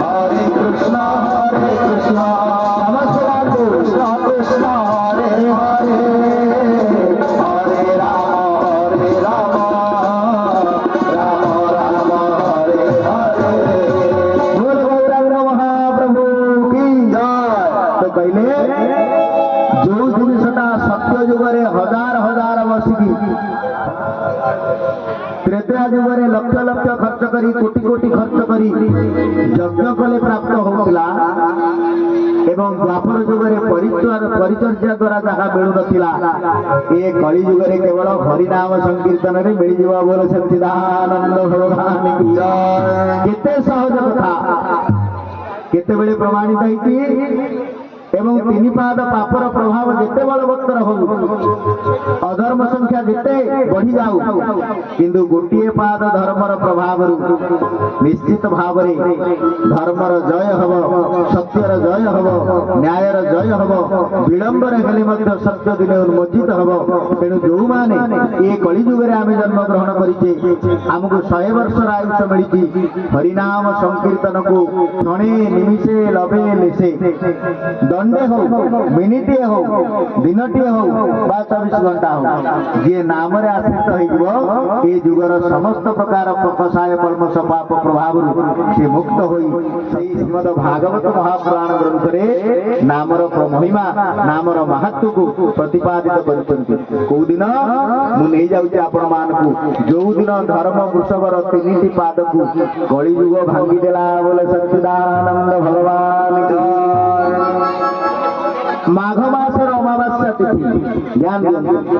Hare Krishna, Namaste Krishna Krishna, Hare Hare, Hare Rama, Rama Rama, Hare Hare। बोल गौरांग महाप्रभु की जय। तो कहले जो जिनिसटा सत्य जुगरे हजार हजार बसिकी त्रेता जुगरे लक्ष लक्ष खर्च करी कोटि कोटि खर्च करी यज्ञ कले प्राप्त होता एवं द्वापर जुगरे परिचर्या द्वारा जहाँ मिलू नथिला ए कली जुगरे केवल हरिनाम संकीर्तन रे मिल जिवा बोले सच्चिदानंद भगवान की जय। केते सहज कथा केते बेले प्रमाणित होती एवं तीन पाद पापर प्रभाव जिते बलवत्तर हो अधर्म संख्या जिते बढ़ी जाऊ किंतु गोटे पाद धर्मर प्रभाव निश्चित भाव धर्मर जय हब सत्यर जय हब न्यायर जय हब विलंबर हेले सत्य दिन उन्मोचित हब। तेणु जो माने ये कलिजुगे आम जन्म ग्रहण करें आमको 100 वर्ष आयुष मिली हरिनाम संकीर्तन को क्षणे निमिषे लबे लेसे दंडे हो मिनिटे हो दिनटे हो 24 घंटा हो जी नाम आश्रित हो जुगर समस्त प्रकार प्रकसाय कलमश पाप प्रभाव से मुक्त हो श्रीमद भागवत महापुराण ग्रंथ रे नामर महिमा नामर महत्व को प्रतिपादित कर दिन मुझे जाऊँगी आपण मानू जो दिन धर्म वृषभर 3टी पाद को कलिजुग भांगीदेला बोले सच्चिदानंद भगवान की। माघ मासर अमावास्या तिथि ध्यान दियंतु।